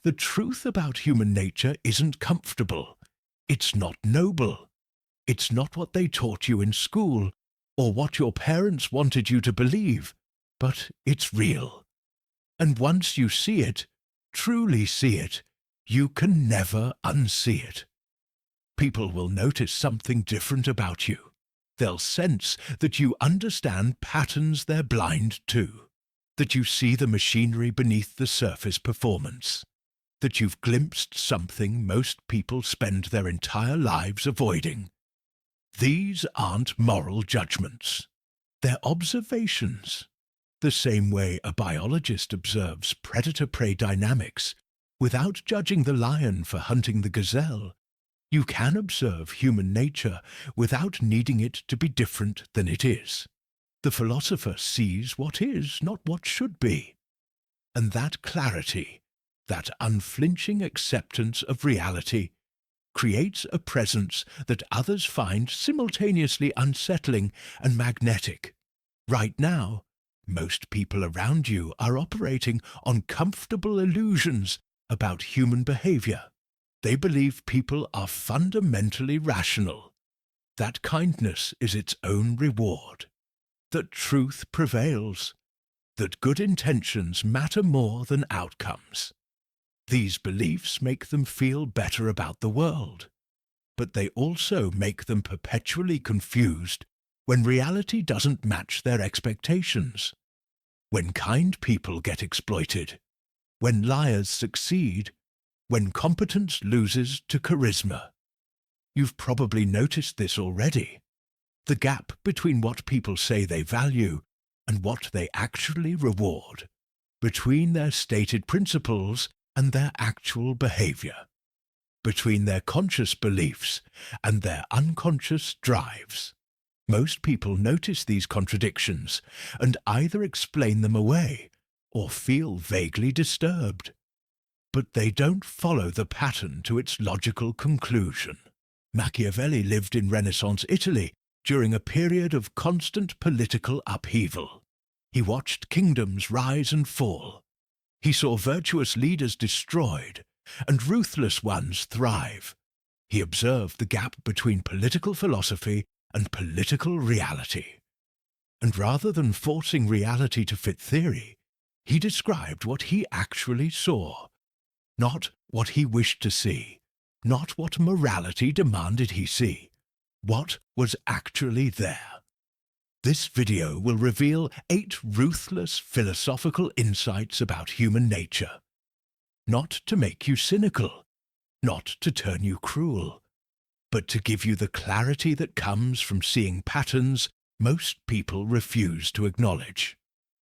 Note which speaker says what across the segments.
Speaker 1: The truth about human nature isn't comfortable. It's not noble. It's not what they taught you in school or what your parents wanted you to believe, but it's real. And once you see it, truly see it, you can never unsee it. People will notice something different about you. They'll sense that you understand patterns they're blind to, that you see the machinery beneath the surface performance, that you've glimpsed something most people spend their entire lives avoiding. These aren't moral judgments. They're observations. The same way a biologist observes predator-prey dynamics without judging the lion for hunting the gazelle, you can observe human nature without needing it to be different than it is. The philosopher sees what is, not what should be. And that clarity, that unflinching acceptance of reality, creates a presence that others find simultaneously unsettling and magnetic. Right now, most people around you are operating on comfortable illusions about human behavior. They believe people are fundamentally rational, that kindness is its own reward, that truth prevails, that good intentions matter more than outcomes. These beliefs make them feel better about the world, but they also make them perpetually confused when reality doesn't match their expectations, when kind people get exploited, when liars succeed, when competence loses to charisma. You've probably noticed this already. The gap between what people say they value and what they actually reward, between their stated principles and their actual behavior, between their conscious beliefs and their unconscious drives. Most people notice these contradictions and either explain them away or feel vaguely disturbed. But they don't follow the pattern to its logical conclusion. Machiavelli lived in Renaissance Italy during a period of constant political upheaval. He watched kingdoms rise and fall. He saw virtuous leaders destroyed and ruthless ones thrive. He observed the gap between political philosophy and political reality. And rather than forcing reality to fit theory, he described what he actually saw, not what he wished to see, not what morality demanded he see, what was actually there. This video will reveal 8 ruthless philosophical insights about human nature. Not to make you cynical, not to turn you cruel, but to give you the clarity that comes from seeing patterns most people refuse to acknowledge.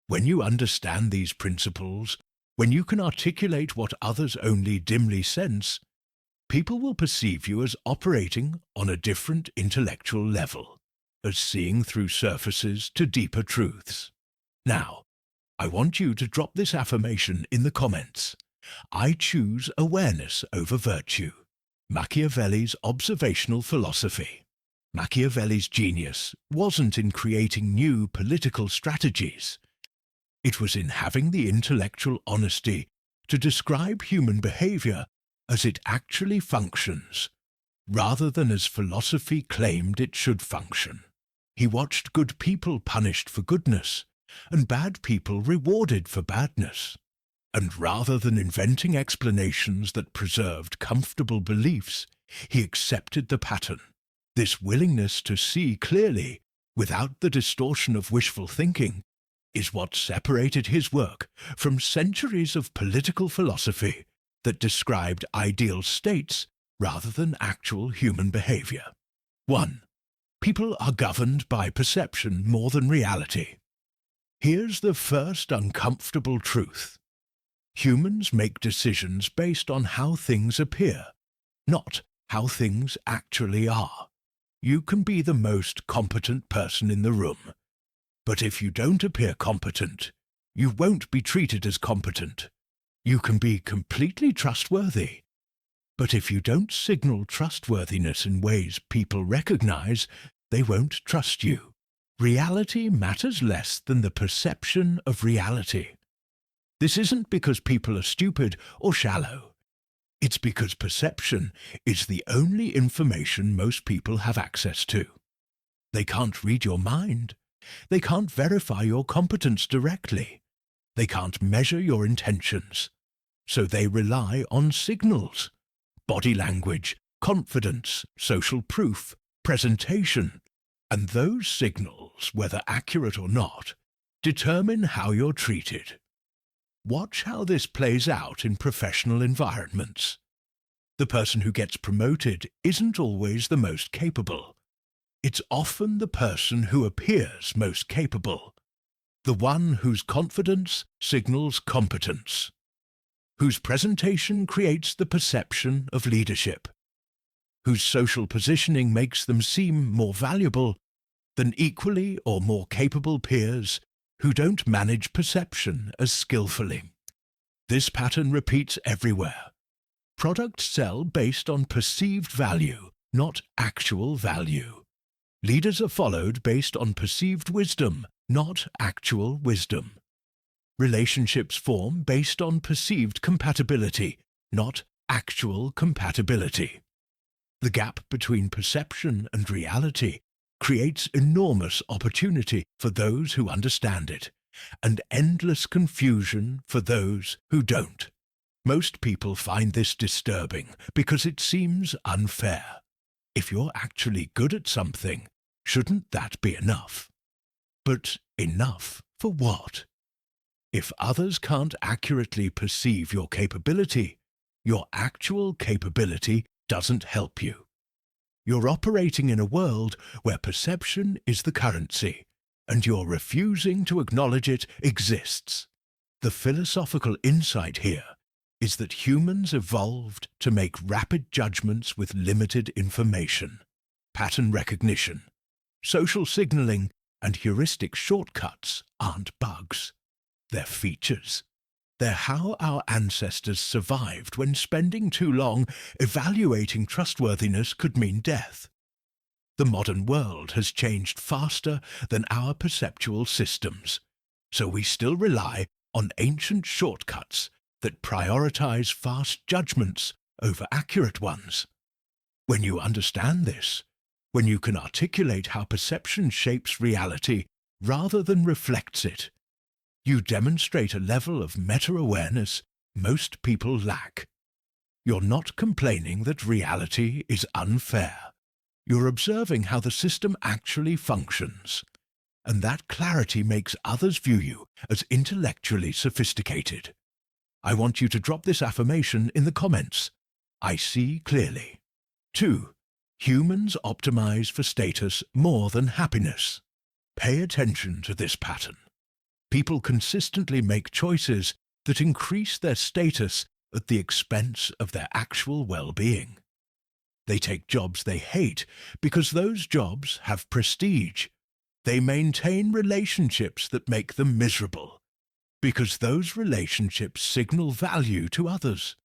Speaker 1: When you understand these principles, when you can articulate what others only dimly sense, people will perceive you as operating on a different intellectual level, as seeing through surfaces to deeper truths. Now, I want you to drop this affirmation in the comments. I choose awareness over virtue. Machiavelli's observational philosophy. Machiavelli's genius wasn't in creating new political strategies. It was in having the intellectual honesty to describe human behavior as it actually functions, rather than as philosophy claimed it should function. He watched good people punished for goodness, and bad people rewarded for badness. And rather than inventing explanations that preserved comfortable beliefs, he accepted the pattern. This willingness to see clearly, without the distortion of wishful thinking, is what separated his work from centuries of political philosophy that described ideal states rather than actual human behavior. 1. People are governed by perception more than reality. Here's the first uncomfortable truth. Humans make decisions based on how things appear, not how things actually are. You can be the most competent person in the room, but if you don't appear competent, you won't be treated as competent. You can be completely trustworthy, but if you don't signal trustworthiness in ways people recognize, they won't trust you. Reality matters less than the perception of reality. This isn't because people are stupid or shallow. It's because perception is the only information most people have access to. They can't read your mind. They can't verify your competence directly. They can't measure your intentions. So they rely on signals: body language, confidence, social proof, presentation. And those signals, whether accurate or not, determine how you're treated. Watch how this plays out in professional environments. The person who gets promoted isn't always the most capable. It's often the person who appears most capable, the one whose confidence signals competence, whose presentation creates the perception of leadership, whose social positioning makes them seem more valuable than equally or more capable peers who don't manage perception as skillfully. This pattern repeats everywhere. Products sell based on perceived value, not actual value. Leaders are followed based on perceived wisdom, not actual wisdom. Relationships form based on perceived compatibility, not actual compatibility. The gap between perception and reality creates enormous opportunity for those who understand it, and endless confusion for those who don't. Most people find this disturbing because it seems unfair. If you're actually good at something, shouldn't that be enough? But enough for what? If others can't accurately perceive your capability, your actual capability doesn't help you. You're operating in a world where perception is the currency, and you're refusing to acknowledge it exists. The philosophical insight here is that humans evolved to make rapid judgments with limited information. Pattern recognition, social signaling, and heuristic shortcuts aren't bugs. They're features. They're how our ancestors survived when spending too long evaluating trustworthiness could mean death. The modern world has changed faster than our perceptual systems, so we still rely on ancient shortcuts that prioritize fast judgments over accurate ones. When you understand this, when you can articulate how perception shapes reality rather than reflects it, you demonstrate a level of meta-awareness most people lack. You're not complaining that reality is unfair. You're observing how the system actually functions, and that clarity makes others view you as intellectually sophisticated. I want you to drop this affirmation in the comments. I see clearly. 2. Humans optimize for status more than happiness. Pay attention to this pattern. People consistently make choices that increase their status at the expense of their actual well-being. They take jobs they hate because those jobs have prestige. They maintain relationships that make them miserable because those relationships signal value to others.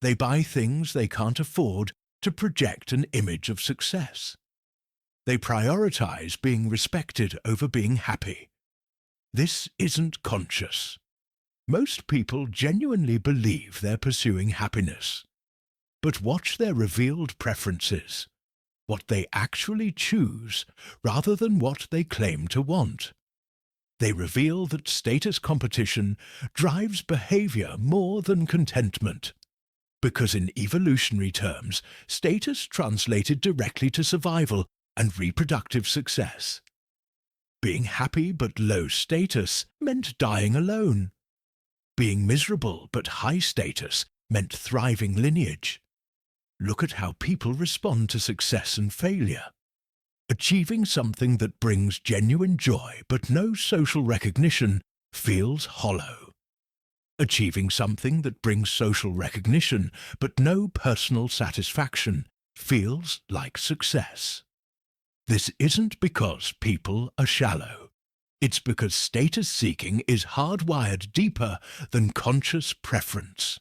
Speaker 1: They buy things they can't afford to project an image of success. They prioritize being respected over being happy. This isn't conscious. Most people genuinely believe they're pursuing happiness. But watch their revealed preferences, what they actually choose rather than what they claim to want. They reveal that status competition drives behavior more than contentment, because in evolutionary terms, status translated directly to survival and reproductive success. Being happy but low status meant dying alone. Being miserable but high status meant thriving lineage. Look at how people respond to success and failure. Achieving something that brings genuine joy but no social recognition feels hollow. Achieving something that brings social recognition but no personal satisfaction feels like success. This isn't because people are shallow. It's because status seeking is hardwired deeper than conscious preference.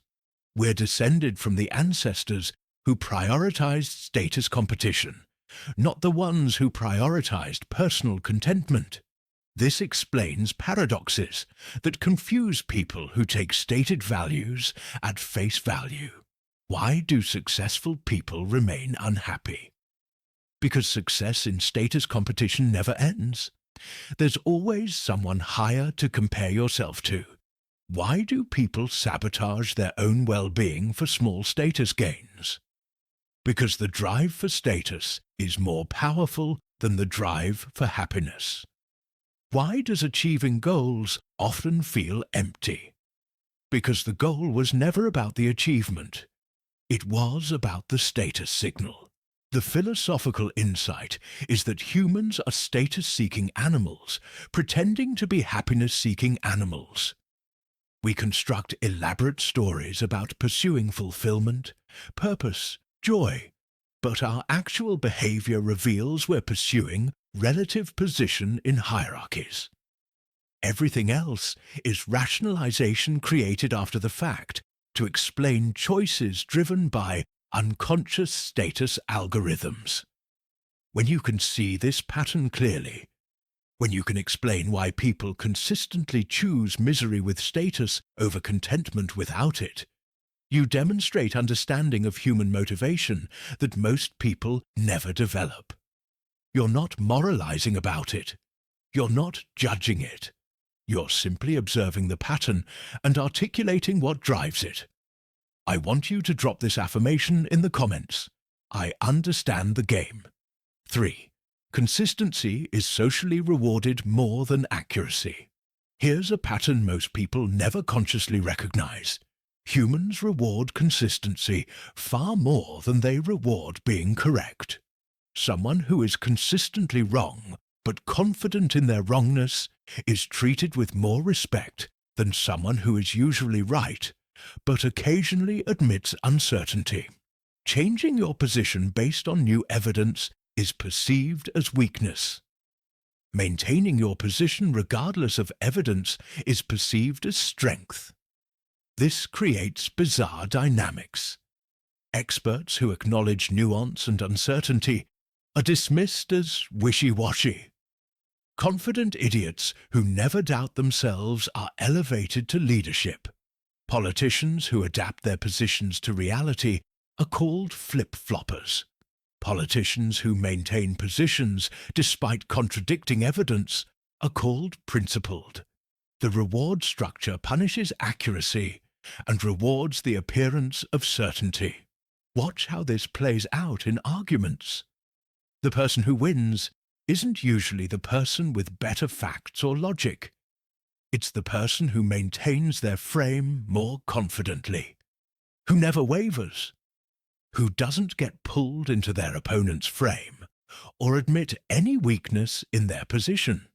Speaker 1: We're descended from the ancestors who prioritized status competition, not the ones who prioritized personal contentment. This explains paradoxes that confuse people who take stated values at face value. Why do successful people remain unhappy? Because success in status competition never ends. There's always someone higher to compare yourself to. Why do people sabotage their own well-being for small status gains? Because the drive for status is more powerful than the drive for happiness. Why does achieving goals often feel empty? Because the goal was never about the achievement. It was about the status signal. The philosophical insight is that humans are status-seeking animals, pretending to be happiness-seeking animals. We construct elaborate stories about pursuing fulfillment, purpose, joy, but our actual behavior reveals we're pursuing relative position in hierarchies. Everything else is rationalization created after the fact to explain choices driven by unconscious status algorithms. When you can see this pattern clearly, when you can explain why people consistently choose misery with status over contentment without it, you demonstrate understanding of human motivation that most people never develop. You're not moralizing about it. You're not judging it. You're simply observing the pattern and articulating what drives it. I want you to drop this affirmation in the comments. I understand the game. 3. Consistency is socially rewarded more than accuracy. Here's a pattern most people never consciously recognize. Humans reward consistency far more than they reward being correct. Someone who is consistently wrong, but confident in their wrongness, is treated with more respect than someone who is usually right, but occasionally admits uncertainty. Changing your position based on new evidence is perceived as weakness. Maintaining your position regardless of evidence is perceived as strength. This creates bizarre dynamics. Experts who acknowledge nuance and uncertainty are dismissed as wishy-washy. Confident idiots who never doubt themselves are elevated to leadership. Politicians who adapt their positions to reality are called flip-floppers. Politicians who maintain positions despite contradicting evidence are called principled. The reward structure punishes accuracy and rewards the appearance of certainty. Watch how this plays out in arguments. The person who wins isn't usually the person with better facts or logic. It's the person who maintains their frame more confidently, who never wavers, who doesn't get pulled into their opponent's frame or admit any weakness in their position.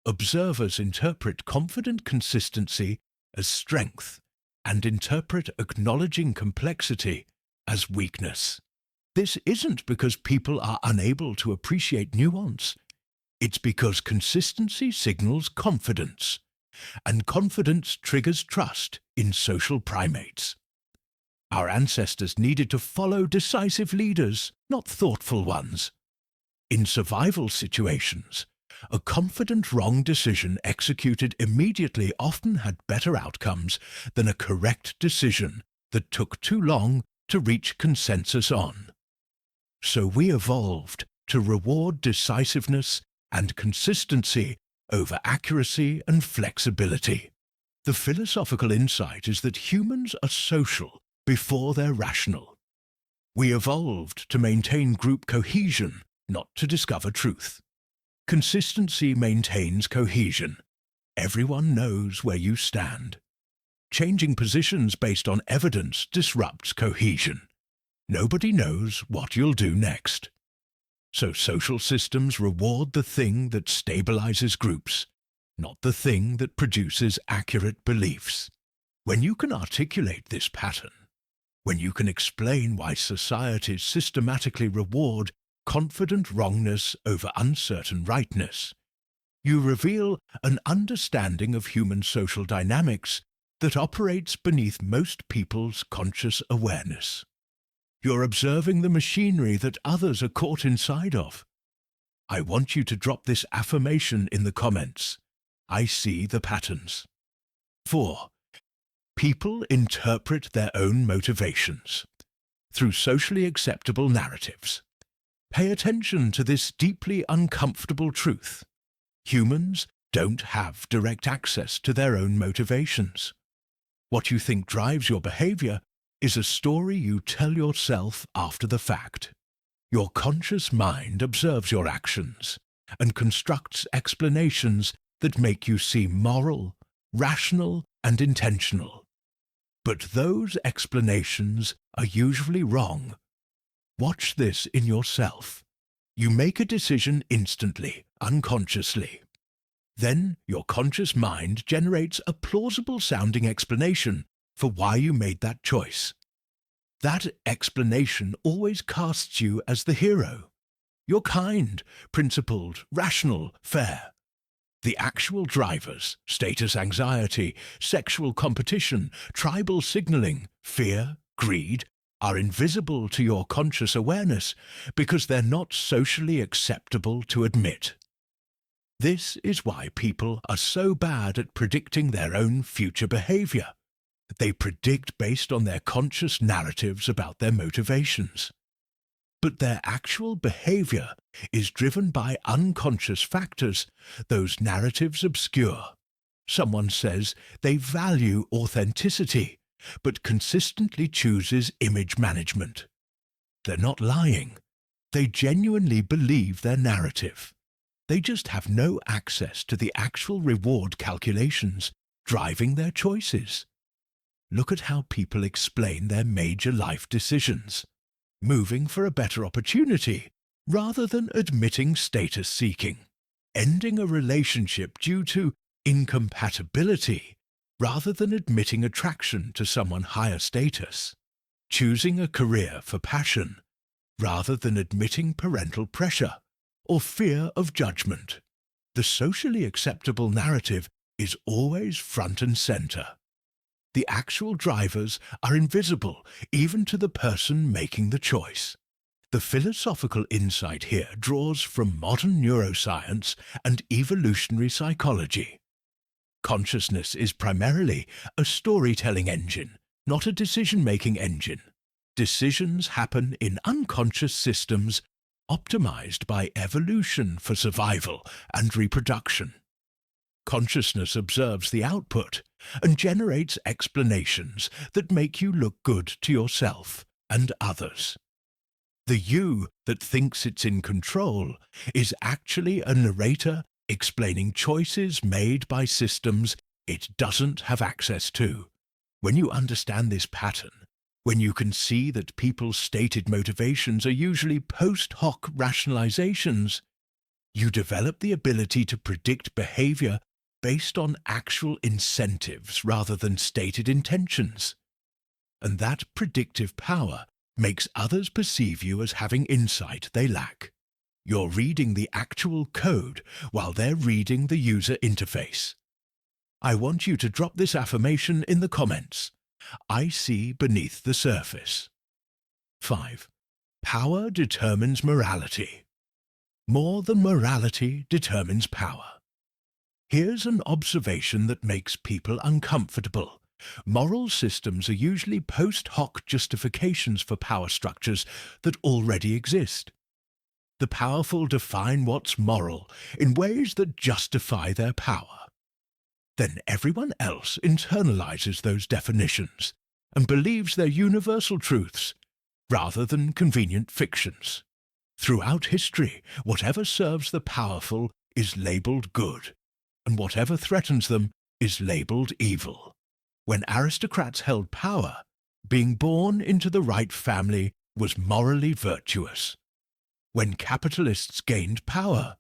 Speaker 1: Observers interpret confident consistency as strength and interpret acknowledging complexity as weakness. This isn't because people are unable to appreciate nuance. It's because consistency signals confidence, and confidence triggers trust in social primates. Our ancestors needed to follow decisive leaders, not thoughtful ones. In survival situations, a confident wrong decision executed immediately often had better outcomes than a correct decision that took too long to reach consensus on. So we evolved to reward decisiveness and consistency over accuracy and flexibility. The philosophical insight is that humans are social before they're rational. We evolved to maintain group cohesion, not to discover truth. Consistency maintains cohesion. Everyone knows where you stand. Changing positions based on evidence disrupts cohesion. Nobody knows what you'll do next. So social systems reward the thing that stabilizes groups, not the thing that produces accurate beliefs. When you can articulate this pattern, when you can explain why societies systematically reward confident wrongness over uncertain rightness, you reveal an understanding of human social dynamics that operates beneath most people's conscious awareness. You're observing the machinery that others are caught inside of. I want you to drop this affirmation in the comments. I see the patterns. 4. People interpret their own motivations through socially acceptable narratives. Pay attention to this deeply uncomfortable truth. Humans don't have direct access to their own motivations. What you think drives your behavior is a story you tell yourself after the fact. Your conscious mind observes your actions and constructs explanations that make you seem moral, rational, and intentional. But those explanations are usually wrong. Watch this in yourself. You make a decision instantly, unconsciously. Then your conscious mind generates a plausible-sounding explanation for why you made that choice. That explanation always casts you as the hero. You're kind, principled, rational, fair. The actual drivers, status anxiety, sexual competition, tribal signaling, fear, greed, are invisible to your conscious awareness because they're not socially acceptable to admit. This is why people are so bad at predicting their own future behavior. They predict based on their conscious narratives about their motivations. But their actual behavior is driven by unconscious factors those narratives obscure. Someone says they value authenticity, but consistently chooses image management. They're not lying. They genuinely believe their narrative. They just have no access to the actual reward calculations driving their choices. Look at how people explain their major life decisions. Moving for a better opportunity, rather than admitting status seeking. Ending a relationship due to incompatibility, rather than admitting attraction to someone higher status. Choosing a career for passion, rather than admitting parental pressure or fear of judgment. The socially acceptable narrative is always front and center. The actual drivers are invisible even to the person making the choice. The philosophical insight here draws from modern neuroscience and evolutionary psychology. Consciousness is primarily a storytelling engine, not a decision-making engine. Decisions happen in unconscious systems optimized by evolution for survival and reproduction. Consciousness observes the output and generates explanations that make you look good to yourself and others. The you that thinks it's in control is actually a narrator explaining choices made by systems it doesn't have access to. When you understand this pattern, when you can see that people's stated motivations are usually post hoc rationalizations, you develop the ability to predict behavior based on actual incentives rather than stated intentions. And that predictive power makes others perceive you as having insight they lack. You're reading the actual code while they're reading the user interface. I want you to drop this affirmation in the comments. I see beneath the surface. 5. Power determines morality. More than morality determines power. Here's an observation that makes people uncomfortable. Moral systems are usually post hoc justifications for power structures that already exist. The powerful define what's moral in ways that justify their power. Then everyone else internalizes those definitions and believes they're universal truths rather than convenient fictions. Throughout history, whatever serves the powerful is labeled good, and whatever threatens them is labeled evil. When aristocrats held power, being born into the right family was morally virtuous. When capitalists gained power,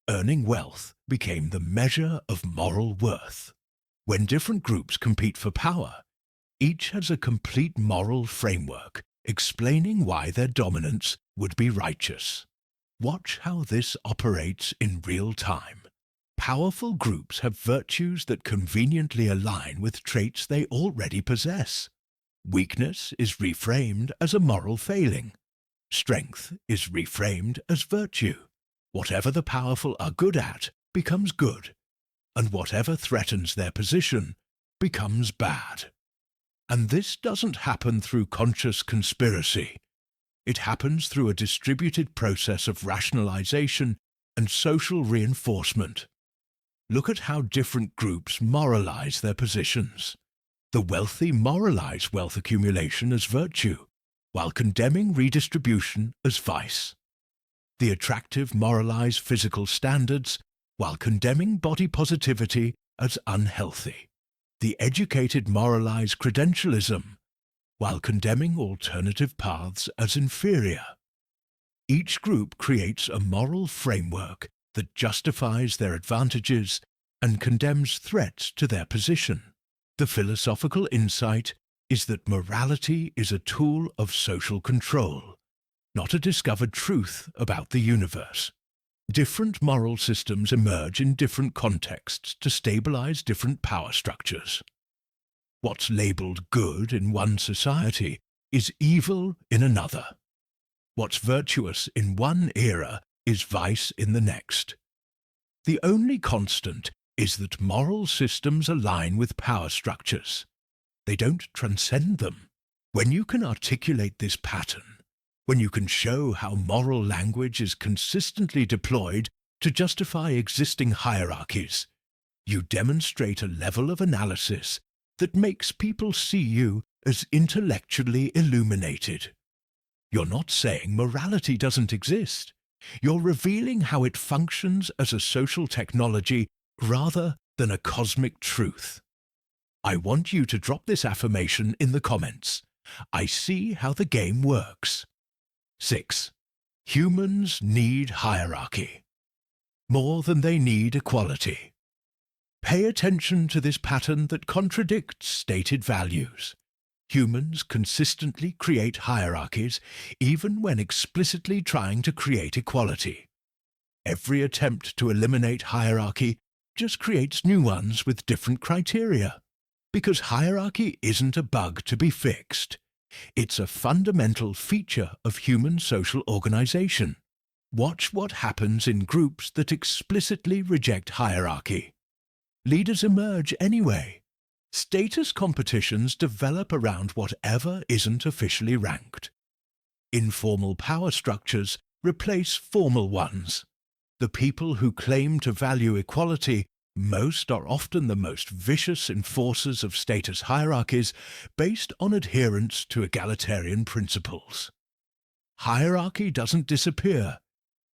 Speaker 1: earning wealth became the measure of moral worth. When different groups compete for power, each has a complete moral framework explaining why their dominance would be righteous. Watch how this operates in real time. Powerful groups have virtues that conveniently align with traits they already possess. Weakness is reframed as a moral failing. Strength is reframed as virtue. Whatever the powerful are good at becomes good. and whatever threatens their position becomes bad. And this doesn't happen through conscious conspiracy. It happens through a distributed process of rationalization and social reinforcement. Look at how different groups moralize their positions. The wealthy moralize wealth accumulation as virtue, while condemning redistribution as vice. The attractive moralize physical standards, while condemning body positivity as unhealthy. The educated moralize credentialism, while condemning alternative paths as inferior. Each group creates a moral framework that justifies their advantages and condemns threats to their position. The philosophical insight is that morality is a tool of social control, not a discovered truth about the universe. Different moral systems emerge in different contexts to stabilize different power structures. What's labeled good in one society is evil in another. What's virtuous in one era is vice in the next. The only constant is that moral systems align with power structures. They don't transcend them. When you can articulate this pattern, when you can show how moral language is consistently deployed to justify existing hierarchies, you demonstrate a level of analysis that makes people see you as intellectually illuminated. You're not saying morality doesn't exist. You're revealing how it functions as a social technology rather than a cosmic truth. I want you to drop this affirmation in the comments. I see how the game works. 6. Humans need hierarchy more than they need equality. Pay attention to this pattern that contradicts stated values. Humans consistently create hierarchies even when explicitly trying to create equality. Every attempt to eliminate hierarchy just creates new ones with different criteria. Because hierarchy isn't a bug to be fixed. It's a fundamental feature of human social organization. Watch what happens in groups that explicitly reject hierarchy. Leaders emerge anyway. Status competitions develop around whatever isn't officially ranked. Informal power structures replace formal ones. The people who claim to value equality most are often the most vicious enforcers of status hierarchies based on adherence to egalitarian principles. Hierarchy doesn't disappear.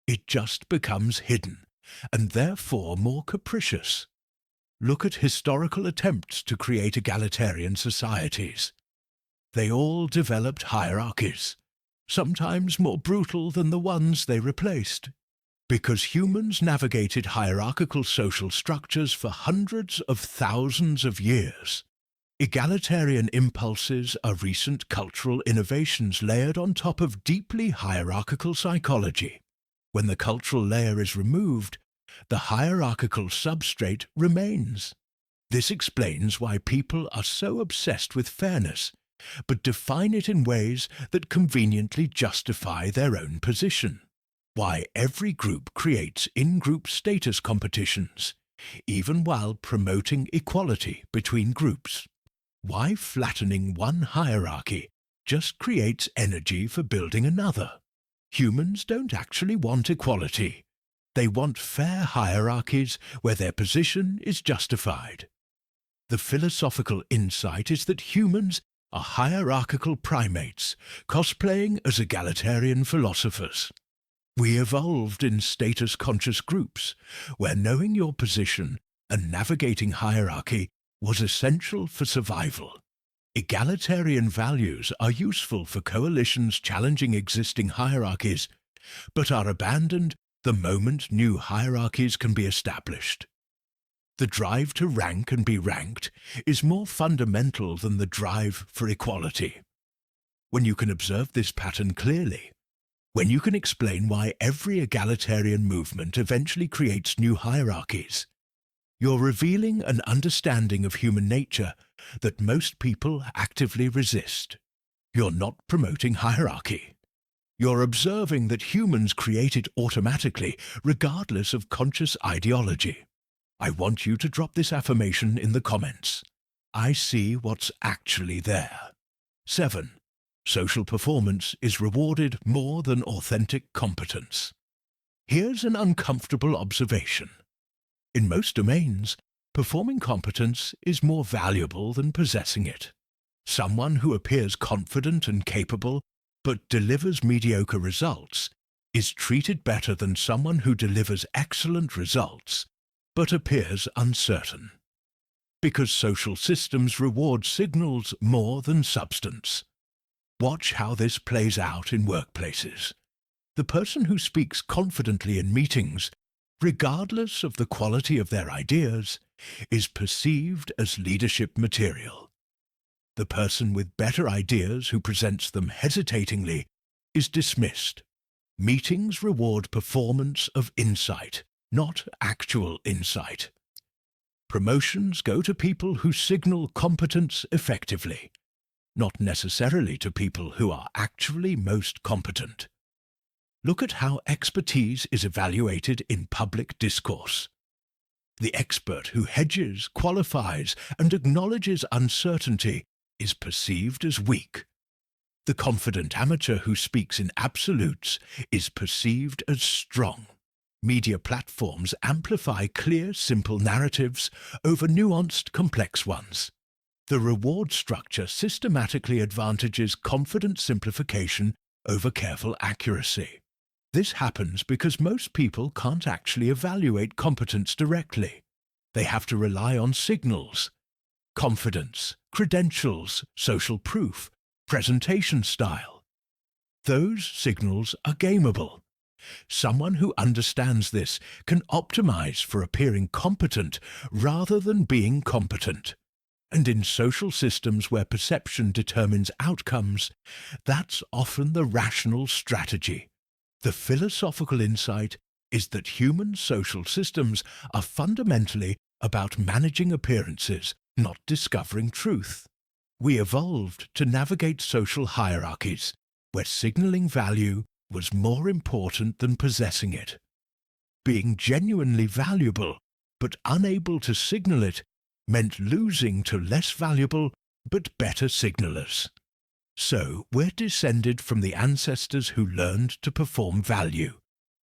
Speaker 1: It just becomes hidden, and therefore more capricious. Look at historical attempts to create egalitarian societies. They all developed hierarchies, sometimes more brutal than the ones they replaced. Because humans navigated hierarchical social structures for hundreds of thousands of years. Egalitarian impulses are recent cultural innovations layered on top of deeply hierarchical psychology. When the cultural layer is removed, the hierarchical substrate remains. This explains why people are so obsessed with fairness, but define it in ways that conveniently justify their own position. Why every group creates in-group status competitions, even while promoting equality between groups. Why flattening one hierarchy just creates energy for building another. Humans don't actually want equality. They want fair hierarchies where their position is justified. The philosophical insight is that humans are hierarchical primates, cosplaying as egalitarian philosophers. We evolved in status-conscious groups, where knowing your position and navigating hierarchy was essential for survival. Egalitarian values are useful for coalitions challenging existing hierarchies, but are abandoned the moment new hierarchies can be established. The drive to rank and be ranked is more fundamental than the drive for equality. When you can observe this pattern clearly, when you can explain why every egalitarian movement eventually creates new hierarchies, you're revealing an understanding of human nature that most people actively resist. You're not promoting hierarchy. You're observing that humans create it automatically, regardless of conscious ideology. I want you to drop this affirmation in the comments. I see what's actually there. 7. Social performance is rewarded more than authentic competence. Here's an uncomfortable observation. In most domains, performing competence is more valuable than possessing it. Someone who appears confident and capable but delivers mediocre results is treated better than someone who delivers excellent results but appears uncertain. Because social systems reward signals more than substance. Watch how this plays out in workplaces. The person who speaks confidently in meetings, regardless of the quality of their ideas, is perceived as leadership material. The person with better ideas who presents them hesitatingly is dismissed. Meetings reward performance of insight, not actual insight. Promotions go to people who signal competence effectively, not necessarily to people who are actually most competent. Look at how expertise is evaluated in public discourse. The expert who hedges, qualifies, and acknowledges uncertainty is perceived as weak. The confident amateur who speaks in absolutes is perceived as strong. Media platforms amplify clear, simple narratives over nuanced, complex ones. The reward structure systematically advantages confident simplification over careful accuracy. This happens because most people can't actually evaluate competence directly. They have to rely on signals. Confidence, credentials, social proof, presentation style. Those signals are gameable. Someone who understands this can optimize for appearing competent rather than being competent. And in social systems where perception determines outcomes, that's often the rational strategy. The philosophical insight is that human social systems are fundamentally about managing appearances, not discovering truth. We evolved to navigate social hierarchies, where signaling value was more important than possessing it. Being genuinely valuable, but unable to signal it, meant losing to less valuable, but better signalers. So we're descended from the ancestors who learned to perform value,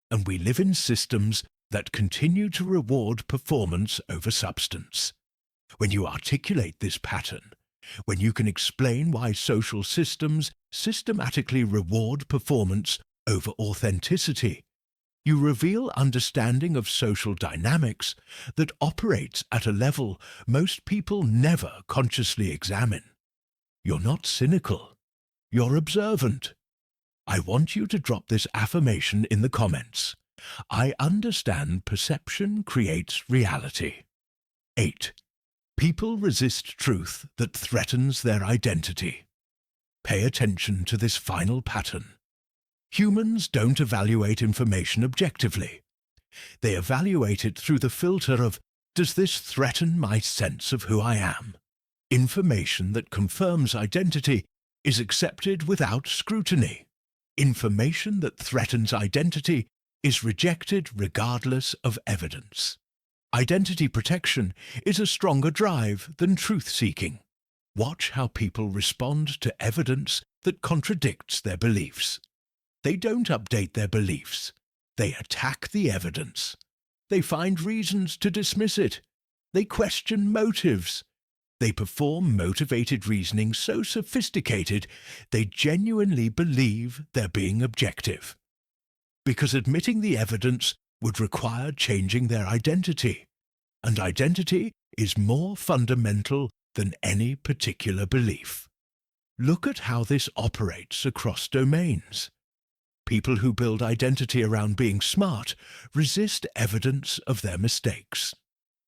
Speaker 1: and we live in systems that continue to reward performance over substance. When you articulate this pattern, when you can explain why social systems systematically reward performance over authenticity, you reveal understanding of social dynamics that operates at a level most people never consciously examine. You're not cynical. You're observant. I want you to drop this affirmation in the comments. I understand perception creates reality. 8. People resist truth that threatens their identity. Pay attention to this final pattern. Humans don't evaluate information objectively. They evaluate it through the filter of, does this threaten my sense of who I am? Information that confirms identity is accepted without scrutiny. Information that threatens identity is rejected regardless of evidence. Identity protection is a stronger drive than truth-seeking. Watch how people respond to evidence that contradicts their beliefs. They don't update their beliefs. They attack the evidence. They find reasons to dismiss it. They question motives. They perform motivated reasoning so sophisticated they genuinely believe they're being objective. Because admitting the evidence would require changing their identity, and identity is more fundamental than any particular belief. Look at how this operates across domains. People who build identity around being smart resist evidence of their mistakes.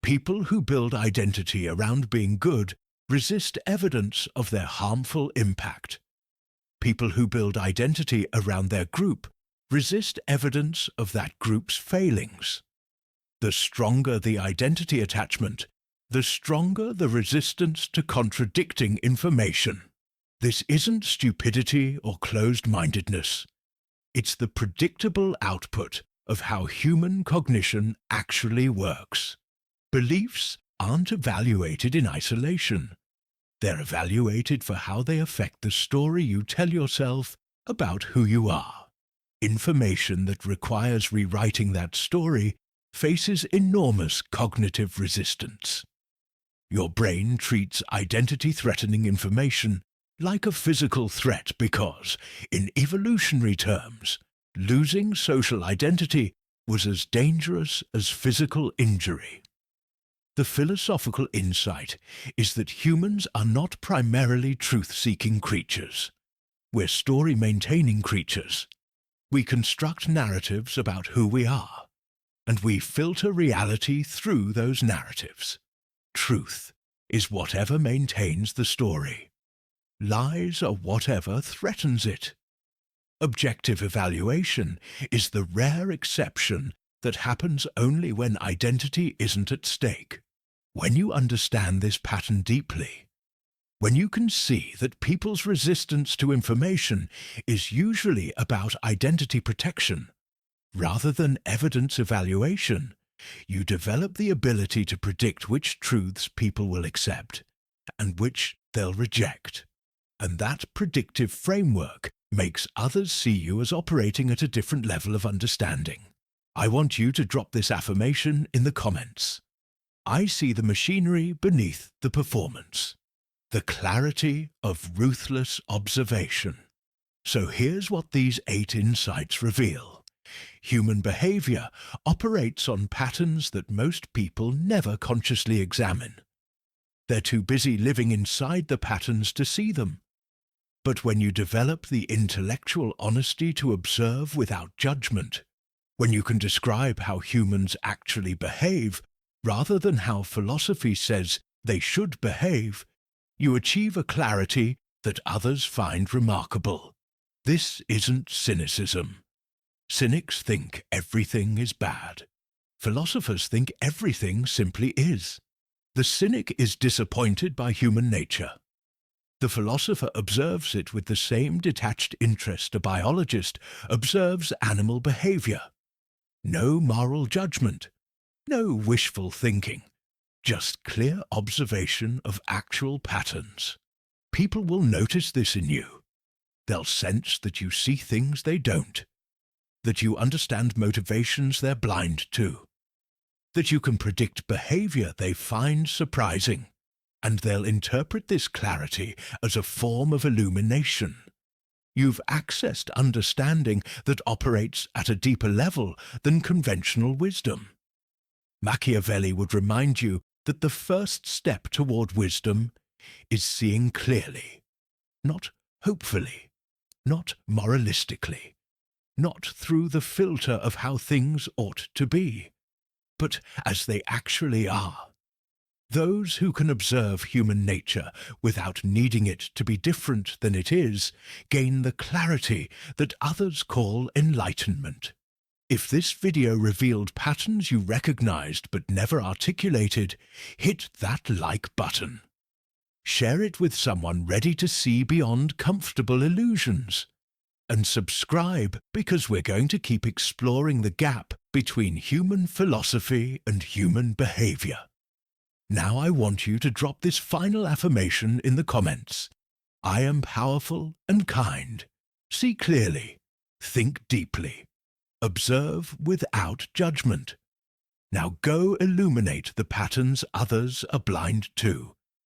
Speaker 1: People who build identity around being good resist evidence of their harmful impact. People who build identity around their group resist evidence of that group's failings. The stronger the identity attachment, the stronger the resistance to contradicting information. This isn't stupidity or closed-mindedness. It's the predictable output of how human cognition actually works. Beliefs aren't evaluated in isolation. They're evaluated for how they affect the story you tell yourself about who you are. Information that requires rewriting that story faces enormous cognitive resistance. Your brain treats identity-threatening information like a physical threat because, in evolutionary terms, losing social identity was as dangerous as physical injury. The philosophical insight is that humans are not primarily truth-seeking creatures. We're story-maintaining creatures. We construct narratives about who we are, and we filter reality through those narratives. Truth is whatever maintains the story. Lies are whatever threatens it. Objective evaluation is the rare exception that happens only when identity isn't at stake. When you understand this pattern deeply, when you can see that people's resistance to information is usually about identity protection, rather than evidence evaluation, you develop the ability to predict which truths people will accept and which they'll reject. And that predictive framework makes others see you as operating at a different level of understanding. I want you to drop this affirmation in the comments. I see the machinery beneath the performance. The clarity of ruthless observation. So here's what these 8 insights reveal. Human behavior operates on patterns that most people never consciously examine. They're too busy living inside the patterns to see them. But when you develop the intellectual honesty to observe without judgment, when you can describe how humans actually behave rather than how philosophy says they should behave, you achieve a clarity that others find remarkable. This isn't cynicism. Cynics think everything is bad. Philosophers think everything simply is. The cynic is disappointed by human nature. The philosopher observes it with the same detached interest a biologist observes animal behavior. No moral judgment, no wishful thinking, just clear observation of actual patterns. People will notice this in you. They'll sense that you see things they don't, that you understand motivations they're blind to, that you can predict behavior they find surprising, and they'll interpret this clarity as a form of illumination. You've accessed understanding that operates at a deeper level than conventional wisdom. Machiavelli would remind you that the first step toward wisdom is seeing clearly, not hopefully, not moralistically, not through the filter of how things ought to be, but as they actually are. Those who can observe human nature without needing it to be different than it is gain the clarity that others call enlightenment. If this video revealed patterns you recognized but never articulated, hit that like button. Share it with someone ready to see beyond comfortable illusions. And subscribe because we're going to keep exploring the gap between human philosophy and human behavior. Now I want you to drop this final affirmation in the comments. I am powerful and kind. See clearly. Think deeply. Observe without judgment. Now go illuminate the patterns others are blind to.